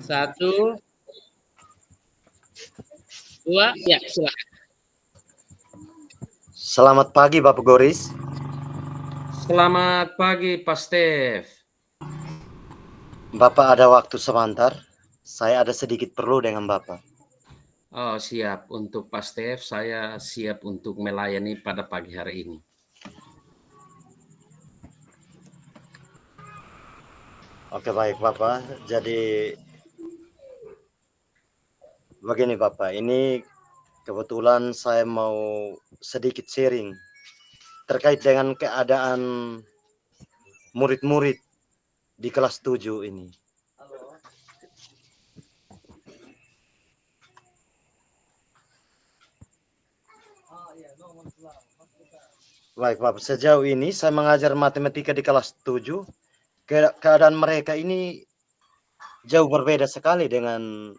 Satu, dua, ya silakan. Selamat pagi Bapak Goris. Selamat pagi Pak Stef. Bapak ada waktu sebentar? Saya ada sedikit perlu dengan Bapak. Oh, siap untuk Pak Stef, saya siap untuk melayani pada pagi hari ini. Oke baik Bapak. Jadi begini Bapak, ini kebetulan saya mau sedikit sharing terkait dengan keadaan murid-murid di kelas 7 ini. Baik Bapak, sejauh ini saya mengajar matematika di kelas 7. Keadaan mereka ini jauh berbeda sekali dengan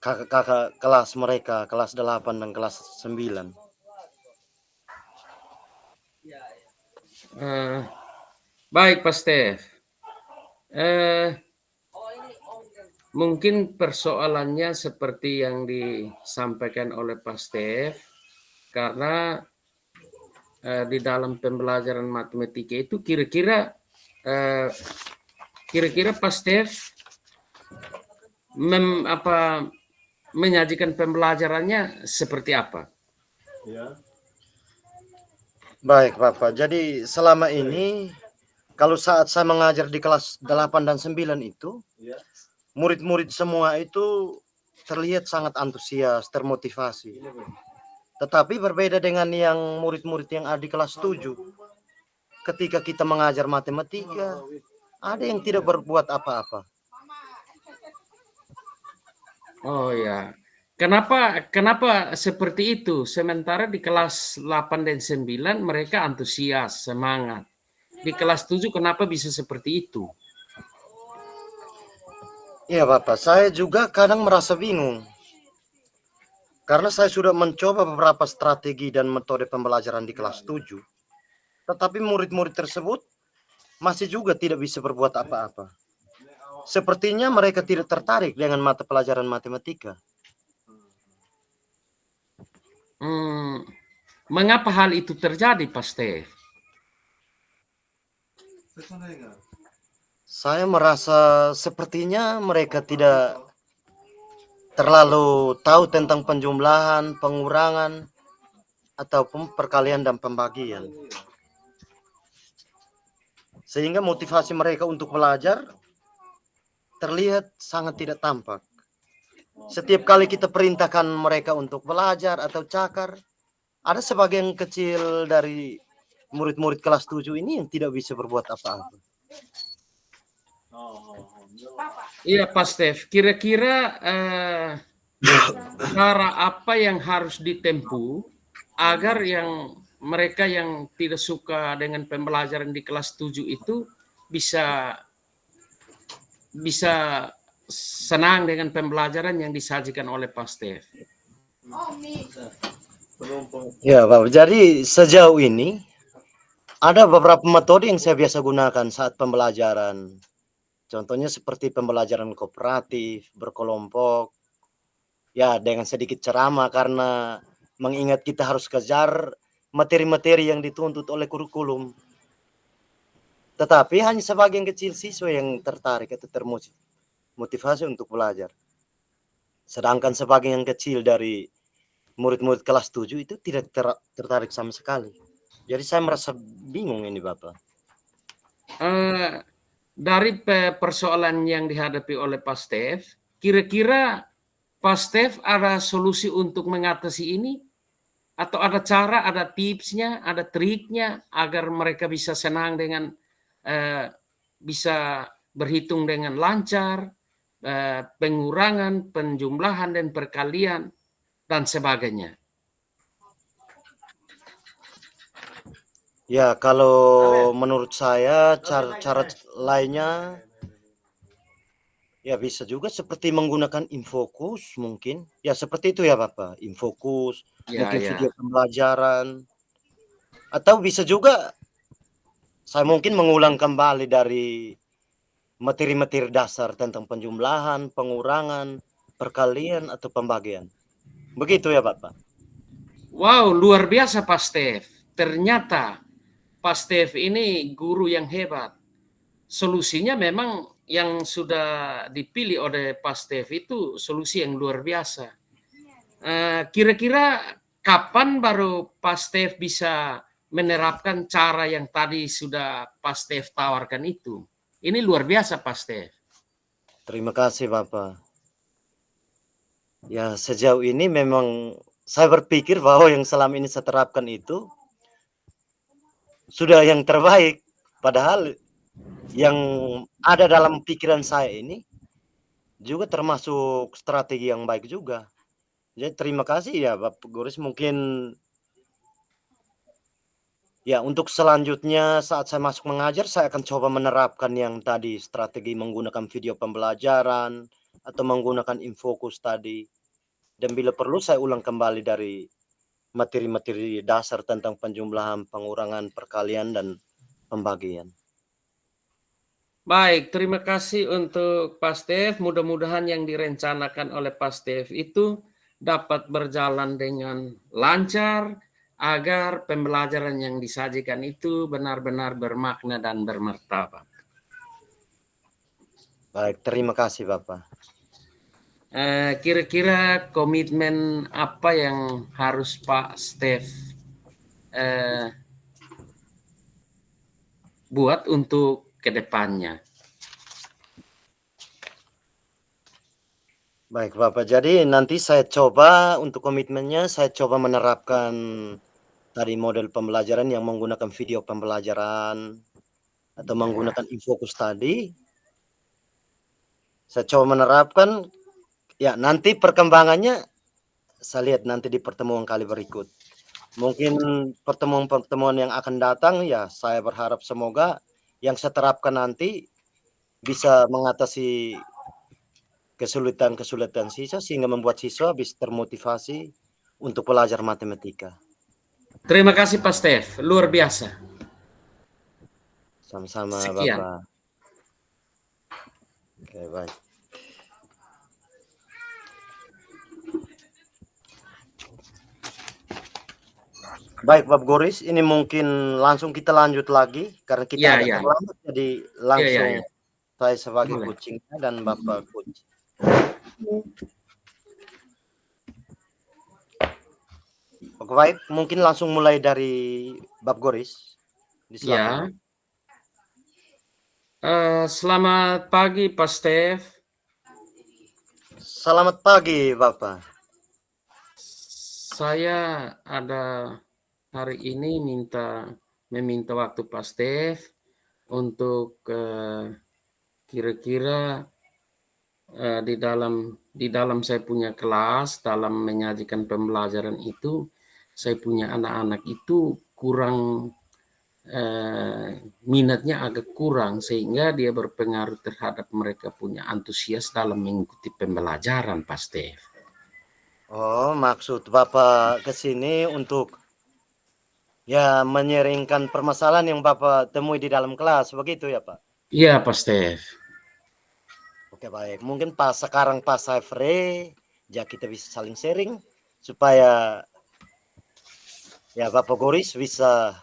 kakak-kakak kelas mereka, kelas 8 dan kelas 9. Baik Pak Stef. Mungkin persoalannya seperti yang disampaikan oleh Pak Stef, karena di dalam pembelajaran matematika itu kira-kira Pak Stef menyajikan pembelajarannya seperti apa? Baik Bapak, jadi selama ini kalau saat saya mengajar di kelas 8 dan 9 itu, murid-murid semua itu terlihat sangat antusias, termotivasi. Tetapi berbeda dengan yang murid-murid yang ada di kelas 7. Ketika kita mengajar matematika, ada yang tidak berbuat apa-apa. Oh ya. Kenapa seperti itu? Sementara di kelas 8 dan 9 mereka antusias, semangat. Di kelas 7 kenapa bisa seperti itu? Iya Bapak, saya juga kadang merasa bingung. Karena saya sudah mencoba beberapa strategi dan metode pembelajaran di kelas 7. Tetapi murid-murid tersebut masih juga tidak bisa berbuat apa-apa. Sepertinya mereka tidak tertarik dengan mata pelajaran matematika. Mengapa hal itu terjadi, Pak Stef? Saya merasa sepertinya mereka tidak terlalu tahu tentang penjumlahan, pengurangan, ataupun perkalian dan pembagian. Sehingga motivasi mereka untuk belajar terlihat sangat tidak tampak. Setiap kali kita perintahkan mereka untuk belajar atau cakar, ada sebagian kecil dari murid-murid kelas 7 ini yang tidak bisa berbuat apa-apa. Iya, Pak Stef. Kira-kira cara apa yang harus ditempuh agar mereka yang tidak suka dengan pembelajaran di kelas 7 itu bisa senang dengan pembelajaran yang disajikan oleh Pak Stef? Ya, Bapak. Jadi sejauh ini ada beberapa metode yang saya biasa gunakan saat pembelajaran. Contohnya seperti pembelajaran kooperatif, berkelompok, ya dengan sedikit ceramah karena mengingat kita harus kejar materi-materi yang dituntut oleh kurikulum. Tetapi hanya sebagian kecil siswa yang tertarik atau termotivasi untuk belajar. Sedangkan sebagian kecil dari murid-murid kelas 7 itu tidak tertarik sama sekali. Jadi saya merasa bingung ini Bapak. Dari persoalan yang dihadapi oleh Pak Stef, kira-kira Pak Stef ada solusi untuk mengatasi ini? Atau ada cara, ada tipsnya, ada triknya agar mereka bisa senang dengan bisa berhitung dengan lancar, pengurangan, penjumlahan, dan perkalian, dan sebagainya? Ya, kalau menurut saya cara lainnya ya bisa juga seperti menggunakan infokus mungkin. Ya seperti itu ya Bapak, infokus, mungkin video pembelajaran. Atau bisa juga saya mungkin mengulang kembali dari materi-materi dasar tentang penjumlahan, pengurangan, perkalian atau pembagian. Begitu ya Bapak? Wow, luar biasa Pak Stef. Ternyata Pak Stef ini guru yang hebat. Solusinya memang yang sudah dipilih oleh Pak Stef itu solusi yang luar biasa. Kira-kira kapan baru Pak Stef bisa menerapkan cara yang tadi sudah Pak Stef tawarkan itu? Ini luar biasa Pak Stef. Terima kasih Bapak. Ya, sejauh ini memang saya berpikir bahwa yang selama ini saya terapkan itu sudah yang terbaik. Padahal yang ada dalam pikiran saya ini juga termasuk strategi yang baik juga. Jadi terima kasih ya Bapak Goris. Mungkin ya untuk selanjutnya saat saya masuk mengajar, saya akan coba menerapkan yang tadi strategi menggunakan video pembelajaran atau menggunakan infokus tadi. Dan bila perlu saya ulang kembali dari materi-materi dasar tentang penjumlahan, pengurangan, perkalian, dan pembagian. Baik, terima kasih untuk Pak Stef. Mudah-mudahan yang direncanakan oleh Pak Stef itu dapat berjalan dengan lancar agar pembelajaran yang disajikan itu benar-benar bermakna dan bermartabat. Baik, terima kasih Bapak. Kira-kira komitmen apa yang harus Pak Stef buat untuk kedepannya? Baik Bapak, jadi nanti saya coba untuk komitmennya, saya coba menerapkan tadi model pembelajaran yang menggunakan video pembelajaran atau menggunakan infokus tadi. Saya coba menerapkan, ya nanti perkembangannya saya lihat nanti di pertemuan kali berikut. Mungkin pertemuan-pertemuan yang akan datang, ya saya berharap semoga yang saya terapkan nanti bisa mengatasi kesulitan-kesulitan siswa sehingga membuat siswa bisa termotivasi untuk belajar matematika. Terima kasih Pak Stef, luar biasa. Sama-sama Sekian. Bapak. Oke, baik. Baik Bapak Goris, ini mungkin langsung kita lanjut lagi karena kita Ya, agak ya. terlambat, jadi langsung Ya. saya sebagai Boleh. coachingnya dan Bapak coach. Oke, baik, mungkin langsung mulai dari Bapak Goris. Ya. Selamat pagi Pak Stef. Selamat pagi Bapak. Saya ada hari ini meminta waktu Pak Stef untuk kira-kira di dalam saya punya kelas, dalam menyajikan pembelajaran itu, saya punya anak-anak itu kurang minatnya agak kurang sehingga dia berpengaruh terhadap mereka punya antusias dalam mengikuti pembelajaran Pak Stef. Oh, maksud Bapak ke sini untuk ya menyeringkan permasalahan yang Bapak temui di dalam kelas, begitu ya Pak? Iya Pak Stef. Oke baik, mungkin sekarang pas saya free, ya kita bisa saling sharing supaya ya Bapak Goris bisa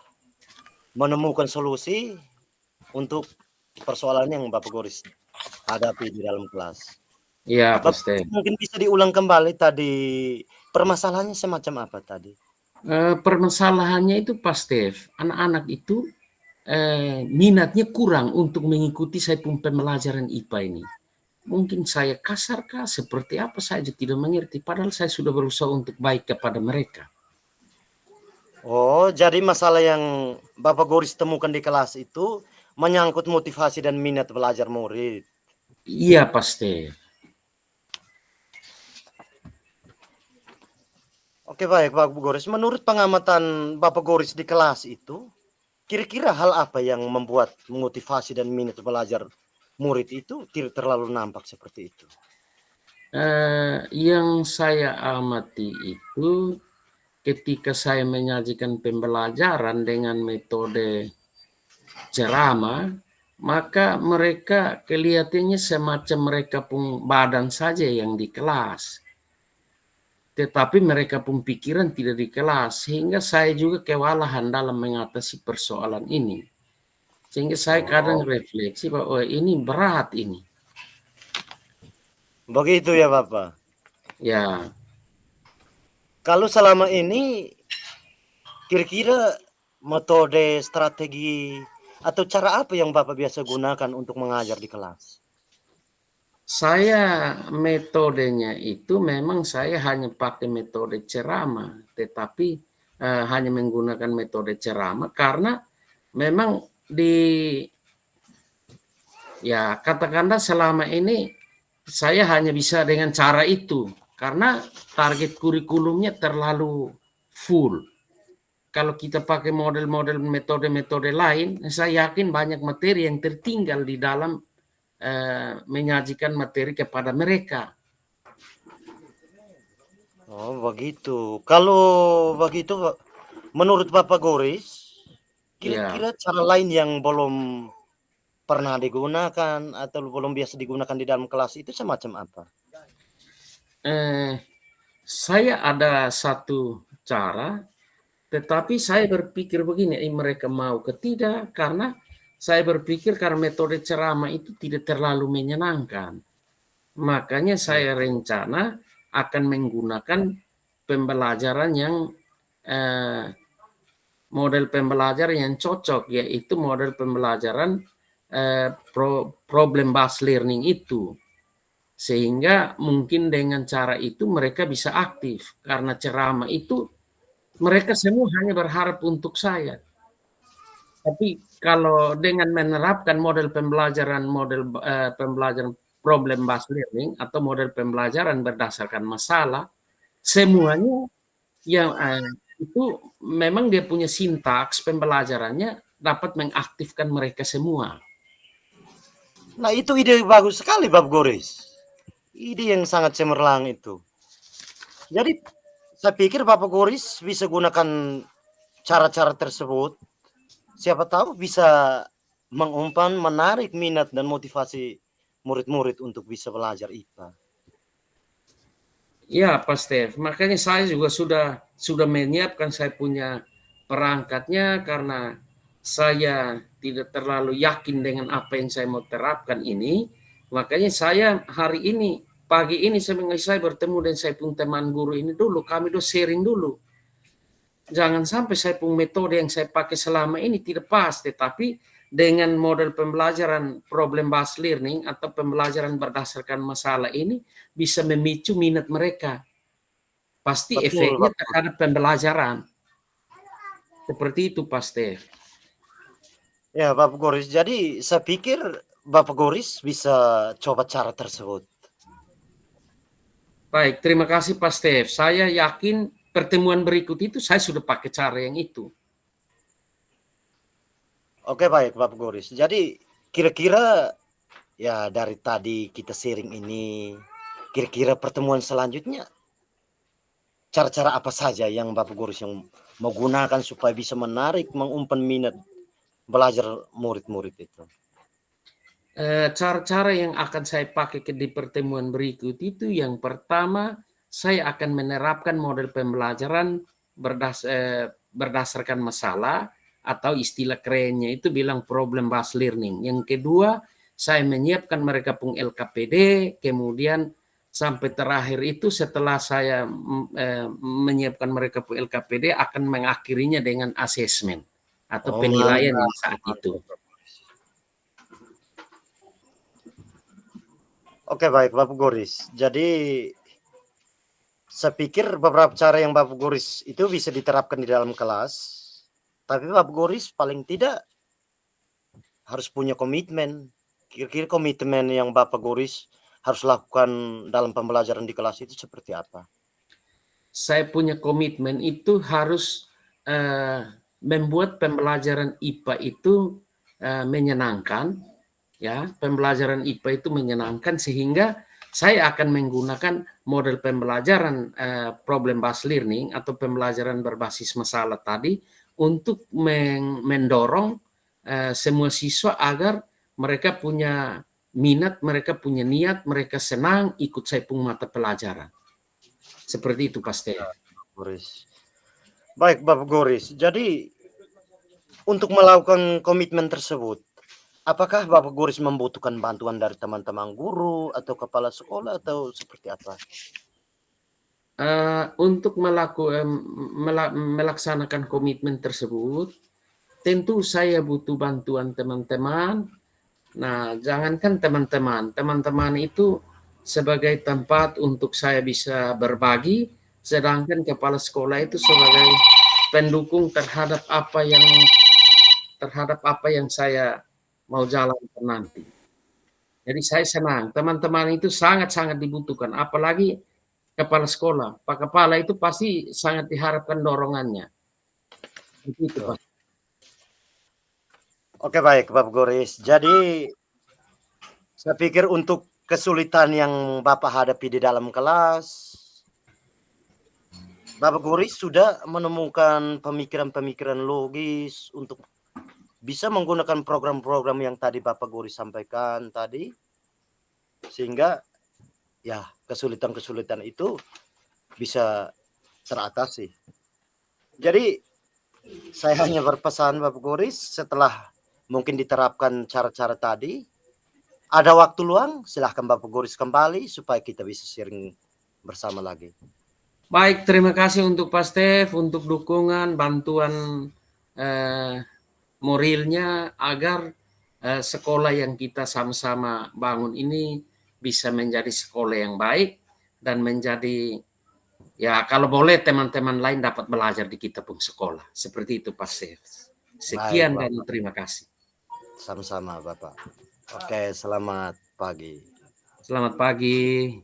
menemukan solusi untuk persoalan yang Bapak Goris hadapi di dalam kelas. Iya Pak Bapak Stef. mungkin bisa diulang kembali tadi permasalahannya semacam apa tadi? Permasalahannya itu Pak Stef, anak-anak itu minatnya kurang untuk mengikuti saya pun pembelajaran IPA ini. Mungkin saya kasar kah, seperti apa saja tidak mengerti, padahal saya sudah berusaha untuk baik kepada mereka. Oh, jadi masalah yang Bapak Goris temukan di kelas itu menyangkut motivasi dan minat belajar murid. Iya Pak Stef. Oke baik Bapak Goris, menurut pengamatan Bapak Goris di kelas itu, kira-kira hal apa yang membuat motivasi dan minat belajar murid itu tidak terlalu nampak seperti itu? Yang saya amati itu ketika saya menyajikan pembelajaran dengan metode ceramah, maka mereka kelihatannya semacam mereka pun badan saja yang di kelas. Tetapi mereka pun pikiran tidak di kelas, sehingga saya juga kewalahan dalam mengatasi persoalan ini. Sehingga saya kadang refleksi bahwa ini berat ini. Begitu ya Bapak. Ya, Kalau selama ini kira-kira metode, strategi, atau cara apa yang Bapak biasa gunakan untuk mengajar di kelas? saya metodenya itu memang saya hanya pakai metode ceramah, tetapi hanya menggunakan metode ceramah karena memang ya katakanlah selama ini saya hanya bisa dengan cara itu karena target kurikulumnya terlalu full. Kalau kita pakai model-model metode-metode lain, saya yakin banyak materi yang tertinggal di dalam menyajikan materi kepada mereka. Oh begitu. Kalau begitu, menurut Bapak Goris, Ya, kira-kira cara lain yang belum pernah digunakan atau belum biasa digunakan di dalam kelas itu semacam apa? saya ada satu cara, tetapi saya berpikir begini, mereka mau ke tidak, karena saya berpikir karena metode ceramah itu tidak terlalu menyenangkan. Makanya saya rencana akan menggunakan pembelajaran yang model pembelajaran yang cocok, yaitu model pembelajaran problem based learning itu. Sehingga mungkin dengan cara itu mereka bisa aktif, karena ceramah itu mereka semua hanya berharap untuk saya. Tapi kalau dengan menerapkan model pembelajaran problem based learning atau model pembelajaran berdasarkan masalah, semuanya yang itu memang dia punya sintaks pembelajarannya dapat mengaktifkan mereka semua. Nah itu ide bagus sekali Bapak Goris. Ide yang sangat cemerlang itu. Jadi saya pikir Bapak Goris bisa gunakan cara-cara tersebut. Siapa tahu bisa mengumpan, menarik minat dan motivasi murid-murid untuk bisa belajar IPA. Ya, Pak Stef. Makanya saya juga sudah menyiapkan saya punya perangkatnya karena saya tidak terlalu yakin dengan apa yang saya mau terapkan ini. Makanya saya hari ini, pagi ini saya bertemu dengan saya pun teman guru ini dulu. Kami do sharing dulu. Jangan sampai saya pun metode yang saya pakai selama ini tidak pas, tetapi dengan model pembelajaran problem based learning atau pembelajaran berdasarkan masalah ini bisa memicu minat mereka. Pasti Betul, efeknya Bapak. terhadap pembelajaran. Seperti itu, Pak Stef. Ya, Bapak Goris. Jadi saya pikir Bapak Goris bisa coba cara tersebut. Baik, terima kasih Pak Stef. Saya yakin pertemuan berikut itu saya sudah pakai cara yang itu. Oke, baik Bapak Goris. Jadi kira-kira ya dari tadi kita sharing ini, kira-kira pertemuan selanjutnya cara-cara apa saja yang Bapak Goris yang mau gunakan supaya bisa menarik, mengumpan minat belajar murid-murid itu? Cara-cara yang akan saya pakai di pertemuan berikut itu, yang pertama, saya akan menerapkan model pembelajaran berdasarkan masalah, atau istilah kerennya itu bilang problem based learning. Yang kedua, saya menyiapkan mereka pun LKPD, kemudian sampai terakhir itu setelah saya menyiapkan mereka pun LKPD akan mengakhirinya dengan asesmen atau penilaian yang saat itu. Oke, baik Bapak Goris. Jadi saya pikir beberapa cara yang Bapak Goris itu bisa diterapkan di dalam kelas. Tapi Bapak Goris paling tidak harus punya komitmen. Kira-kira komitmen yang Bapak Goris harus lakukan dalam pembelajaran di kelas itu seperti apa? Saya punya komitmen itu harus membuat pembelajaran IPA itu menyenangkan, ya, pembelajaran IPA itu menyenangkan, sehingga saya akan menggunakan model pembelajaran problem based learning atau pembelajaran berbasis masalah tadi untuk mendorong semua siswa agar mereka punya minat, mereka punya niat, mereka senang ikut saya punya mata pelajaran. Seperti itu, Pak Stef. Goris. Baik, Bapak Goris. Jadi untuk melakukan komitmen tersebut, apakah Bapak Goris membutuhkan bantuan dari teman-teman guru atau kepala sekolah atau seperti apa? Untuk melaksanakan komitmen tersebut, tentu saya butuh bantuan teman-teman. Nah, jangankan teman-teman itu sebagai tempat untuk saya bisa berbagi, sedangkan kepala sekolah itu sebagai pendukung terhadap apa yang saya mau jalankan nanti. Jadi saya senang, teman-teman itu sangat-sangat dibutuhkan, apalagi kepala sekolah. Pak Kepala itu pasti sangat diharapkan dorongannya. Begitu, Pak. Oke, baik, Bapak Goris. Jadi saya pikir untuk kesulitan yang Bapak hadapi di dalam kelas, Bapak Goris sudah menemukan pemikiran-pemikiran logis untuk bisa menggunakan program-program yang tadi Bapak Goris sampaikan tadi, sehingga ya kesulitan-kesulitan itu bisa teratasi. Jadi saya hanya berpesan Bapak Goris, setelah mungkin diterapkan cara-cara tadi, ada waktu luang, silahkan Bapak Goris kembali supaya kita bisa sharing bersama lagi. Baik, terima kasih untuk Pak Stef, untuk dukungan, bantuan moralnya agar sekolah yang kita sama-sama bangun ini bisa menjadi sekolah yang baik dan menjadi, ya kalau boleh teman-teman lain dapat belajar di kita pun sekolah. Seperti itu Pak Stef. Sekian Baik, dan terima kasih. Sama-sama Bapak. Oke, selamat pagi. Selamat pagi.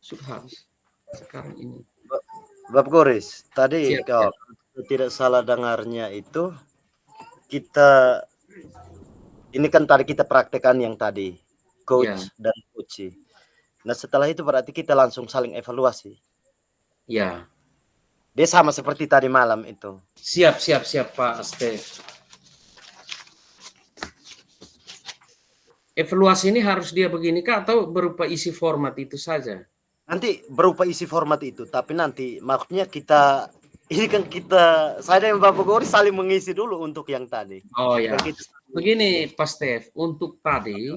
Sudah habis sekarang ini. Bapak Goris, tadi Siap, kalau tidak salah dengarnya itu kita ini kan tadi kita praktekkan yang tadi coach dan coach. Nah, setelah itu berarti kita langsung saling evaluasi. Ya. Dia sama seperti tadi malam itu. Siap Pak Stef. Evaluasi ini harus dia begini kah atau berupa isi format itu saja? Nanti berupa isi format itu, tapi nanti maksudnya kita ini kan saya dan Bapak Goris saling mengisi dulu untuk yang tadi. Oh ya. Begini Pak Stef, untuk tadi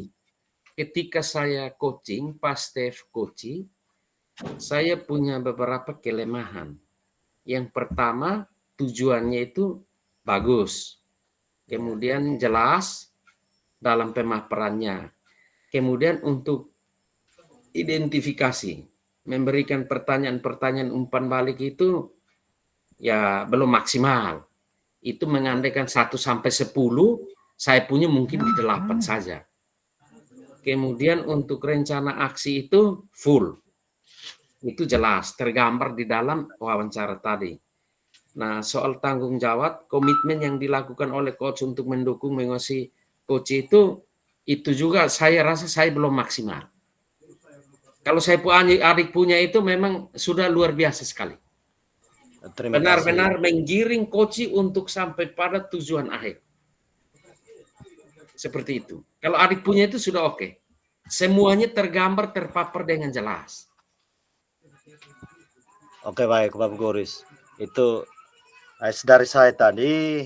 ketika saya coaching, Pak Stef coaching, saya punya beberapa kelemahan. Yang pertama, tujuannya itu bagus. Kemudian jelas dalam pemaparannya. Kemudian untuk identifikasi, memberikan pertanyaan-pertanyaan umpan balik itu ya belum maksimal. Itu mengandaikan 1 sampai 10, saya punya mungkin di 8 saja. Kemudian untuk rencana aksi itu full. Itu jelas tergambar di dalam wawancara tadi. Nah, soal tanggung jawab, komitmen yang dilakukan oleh coach untuk mendukung mengawasi coach itu juga saya rasa saya belum maksimal. Kalau saya adik punya itu memang sudah luar biasa sekali. Benar-benar menggiring coach untuk sampai pada tujuan akhir. Seperti itu. Kalau adik punya itu sudah oke. Semuanya tergambar, terpapar dengan jelas. Oke, baik Bapak Goris. Itu dari saya tadi.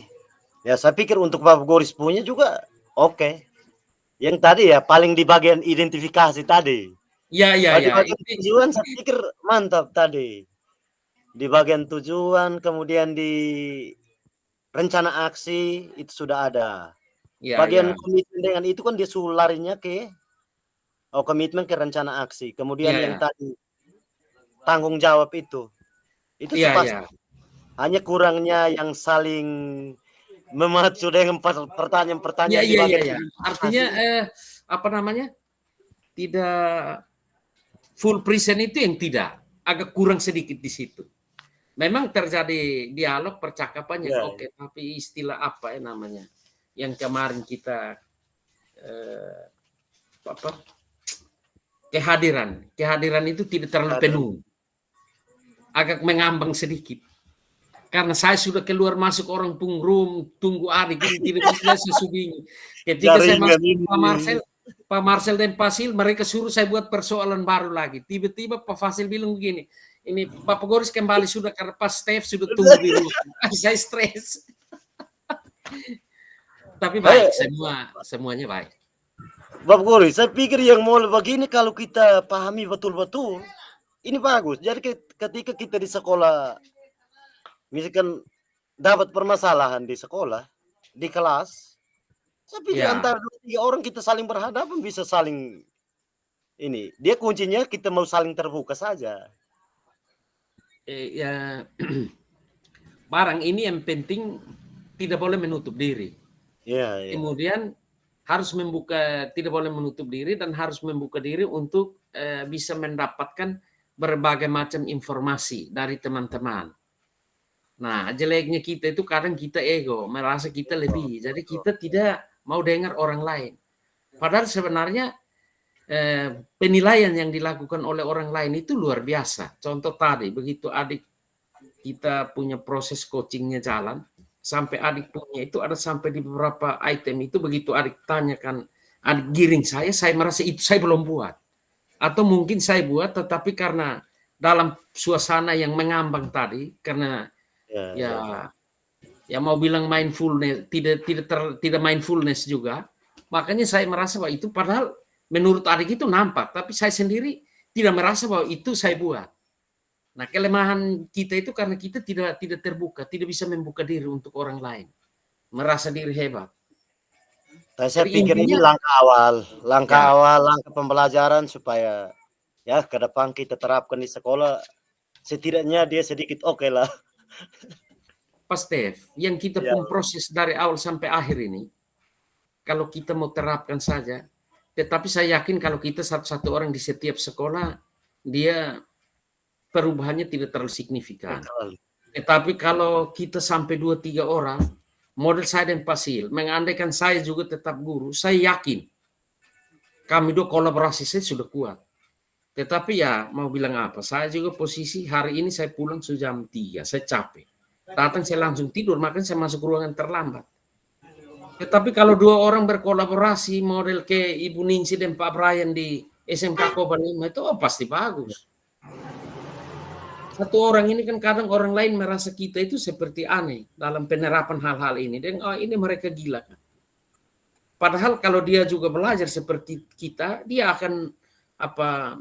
Ya saya pikir untuk Bapak Goris punya juga oke. Yang tadi ya paling di bagian identifikasi tadi. Ya. Di bagian tujuan saya pikir mantap tadi. Di bagian tujuan, kemudian di rencana aksi itu sudah ada. Bagian komitmen dengan itu kan dia larinya ke komitmen ke rencana aksi. Kemudian yang tadi tanggung jawab itu sepasti. Hanya kurangnya yang saling memacu dengan pertanyaan-pertanyaan di bagian. Artinya tidak full present itu yang tidak, agak kurang sedikit di situ. Memang terjadi dialog percakapan yang oke, tapi istilah apa namanya yang kemarin kita kehadiran itu tidak terlalu penuh, agak mengambang sedikit. karena saya sudah keluar masuk orang pun room tunggu adik ini tidak bisa saya subing. Ketika saya Jaringan masuk ini. Pak Marcel dan Fasil mereka suruh saya buat persoalan baru lagi. Tiba-tiba Pak Fasil bilang begini, ini Bapak Goris kembali sudah karena Pak Stef sudah tunggu di rumah. Saya stres. Tapi baik, semuanya baik. Bapak Goris, saya pikir yang model begini kalau kita pahami betul-betul, ini bagus. Jadi ketika kita di sekolah, misalkan dapat permasalahan di sekolah, di kelas, saya pikir antara 2-3 orang kita saling berhadapan bisa saling ini. Dia kuncinya kita mau saling terbuka saja. Ya, barang ini yang penting tidak boleh menutup diri. Kemudian harus tidak boleh menutup diri dan harus membuka diri untuk bisa mendapatkan berbagai macam informasi dari teman-teman. Nah, jeleknya kita itu kadang kita ego, merasa kita lebih. Jadi kita tidak mau dengar orang lain. Padahal sebenarnya penilaian yang dilakukan oleh orang lain itu luar biasa. Contoh tadi, begitu adik kita punya proses coachingnya jalan, sampai adik punya itu ada sampai di beberapa item itu begitu adik tanyakan, adik giring saya merasa itu saya belum buat. Atau mungkin saya buat, tetapi karena dalam suasana yang mengambang tadi, karena ya mau bilang mindfulness, tidak mindfulness juga, makanya saya merasa bahwa itu padahal menurut adik itu nampak, tapi saya sendiri tidak merasa bahwa itu saya buat. Nah, kelemahan kita itu karena kita tidak terbuka, tidak bisa membuka diri untuk orang lain, merasa diri hebat. Saya pikir ini langkah awal, langkah pembelajaran supaya ya ke depan kita terapkan di sekolah, setidaknya dia sedikit oke lah. Pak Stef, yang kita pun proses dari awal sampai akhir ini, kalau kita mau terapkan saja, tetapi saya yakin kalau kita satu-satu orang di setiap sekolah, dia perubahannya tidak terlalu signifikan. Tetapi kalau kita sampai 2-3 orang, model saya dan Fasil, mengandaikan saya juga tetap guru, saya yakin kami dua kolaborasi saya sudah kuat. Tetapi ya mau bilang apa, saya juga posisi hari ini saya pulang sudah jam 3, saya capek. Datang saya langsung tidur, makanya saya masuk ruangan terlambat. Tetapi kalau 2 orang berkolaborasi, model ke Ibu Ningsi dan Pak Brian di SMK Koban 5 itu pasti bagus. Satu orang ini kan kadang orang lain merasa kita itu seperti aneh dalam penerapan hal-hal ini. Dan ini mereka gila kan. Padahal kalau dia juga belajar seperti kita, dia akan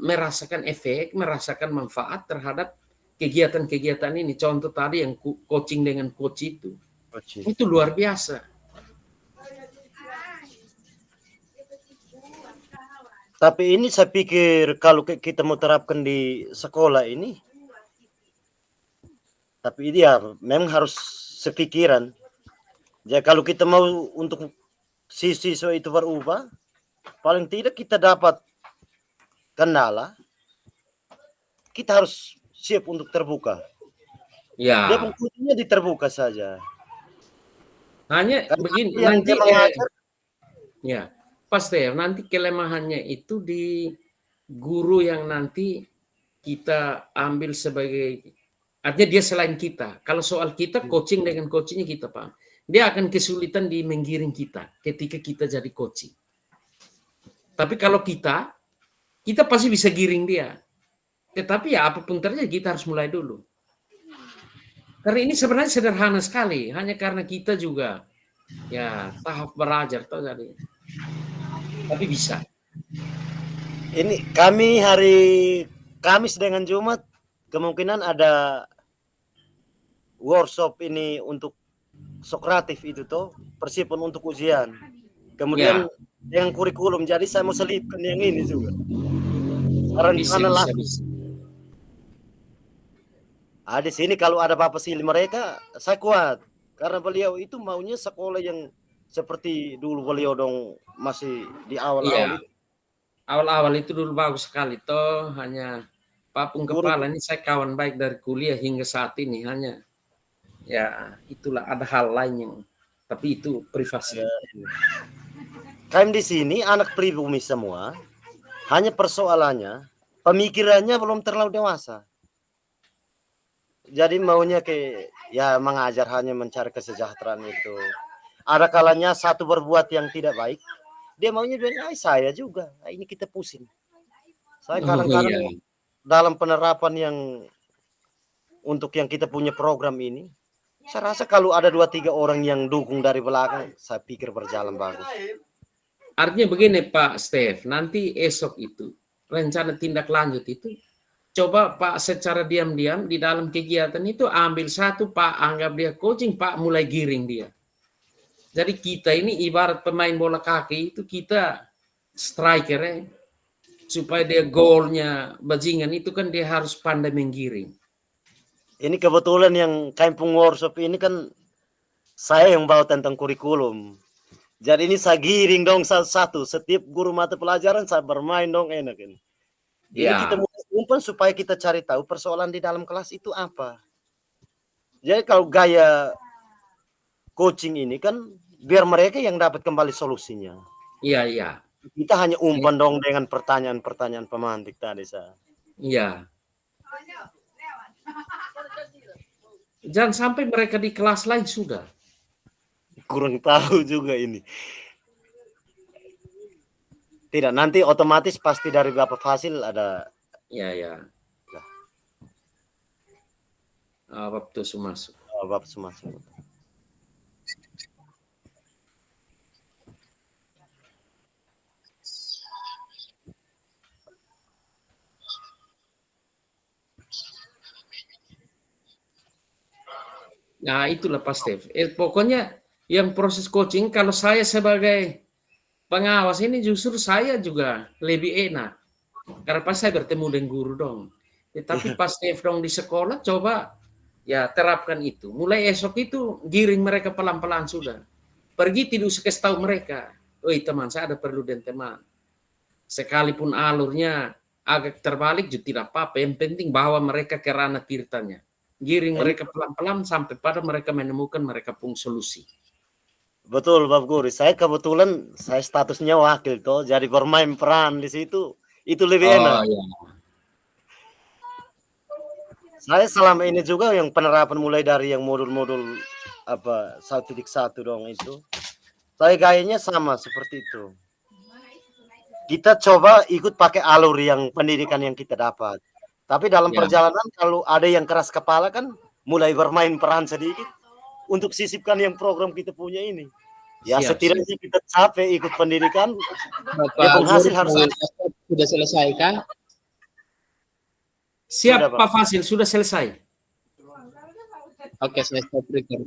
merasakan efek, merasakan manfaat terhadap kegiatan-kegiatan ini. Contoh tadi yang coaching dengan coach itu. Itu luar biasa. Tapi ini saya pikir kalau kita mau terapkan di sekolah ini, tapi dia memang harus sepikiran. Jadi kalau kita mau untuk siswa itu berubah, paling tidak kita dapat kendala, kita harus siap untuk terbuka. Ya. Dia kuncinya di terbuka saja. Hanya begini nanti ya pasti ya nanti kelemahannya itu di guru yang nanti kita ambil sebagai artinya dia selain kita. Kalau soal kita coaching dengan coachingnya kita paham. Dia akan kesulitan di menggiring kita ketika kita jadi coaching. Tapi kalau kita pasti bisa giring dia. Tetapi ya apapun terjadi kita harus mulai dulu. Karena ini sebenarnya sederhana sekali. Hanya karena kita juga ya tahap belajar toh jadi. Tapi bisa. Ini kami hari Kamis dengan Jumat kemungkinan ada workshop ini untuk Sokratif itu toh, persiapan untuk ujian. Kemudian yang kurikulum, jadi saya mau selipkan yang ini juga. Rencana bisa. Di sini kalau ada Bapak Sili mereka, saya kuat. Karena beliau itu maunya sekolah yang seperti dulu beliau dong masih di awal-awal itu. Awal-awal itu dulu bagus sekali toh, hanya Papung Kepala ini saya kawan baik dari kuliah hingga saat ini, hanya ya itulah ada hal lain yang tapi itu privasi. Kami di sini anak pribumi semua, hanya persoalannya pemikirannya belum terlalu dewasa. jadi maunya ya mengajar hanya mencari kesejahteraan itu. Ada kalanya satu berbuat yang tidak baik, dia maunya bilang, saya juga. Ini kita pusing. Saya Oh kadang-kadang iya. dalam penerapan untuk yang kita punya program ini, saya rasa kalau ada 2-3 orang yang dukung dari belakang, saya pikir berjalan bagus. Artinya begini Pak Stef, nanti esok itu rencana tindak lanjut itu coba Pak secara diam-diam di dalam kegiatan itu ambil satu Pak, anggap dia coaching, Pak mulai giring dia. Jadi kita ini ibarat pemain bola kaki itu kita striker ya. Supaya dia golnya bajingan itu kan dia harus pandai menggiring. Ini kebetulan yang kampung workshop ini kan saya yang bawa tentang kurikulum. Jadi ini saya giring dong satu-satu. Setiap guru mata pelajaran saya bermain dong enak ini. Ini kita Ya, mulai umpan supaya kita cari tahu persoalan di dalam kelas itu apa. Jadi kalau gaya coaching ini kan biar mereka yang dapat kembali solusinya. iya, iya, Kita hanya umpan dong dengan pertanyaan-pertanyaan pemantik tadi saya. iya. Jangan sampai mereka di kelas lain sudah. Kurang tahu juga ini. Tidak, nanti otomatis pasti dari Bapak Fasil ada. Iya, iya. Waktu masuk. Bapak Sumasuk. Nah, itulah Pak Stef. Pokoknya yang proses coaching, kalau saya sebagai pengawas ini justru saya juga lebih enak. Karena pas saya bertemu dengan guru dong. Tapi pas Stef dong di sekolah, coba ya terapkan itu. Mulai esok itu giring mereka pelan-pelan sudah. Pergi tidak usah kasih tahu mereka. Oi teman, saya ada perlu dengan teman. Sekalipun alurnya agak terbalik juga tidak apa-apa. Yang penting bawa mereka ke ranah tirtanya. Giring mereka pelan-pelan sampai pada mereka menemukan mereka pun solusi. Betul, Bapak Guru. Saya kebetulan saya statusnya wakil toh, jadi bermain peran di situ. Itu lebih Oh enak. ya, Saya selama ini juga yang penerapan mulai dari yang modul-modul 1.1 dong itu. Saya gayanya sama seperti itu. Kita coba ikut pakai alur yang pendidikan yang kita dapat. Tapi dalam ya, perjalanan kalau ada yang keras kepala kan mulai bermain peran sedikit untuk sisipkan yang program kita punya ini. Ya siap, siap. setidaknya kita capek ikut pendidikan, ya Bapak Guru penghasil harus ada. sudah selesai kah? Siap Sudah, Pak. Pak Fasil, sudah selesai. Oke, saya stop record.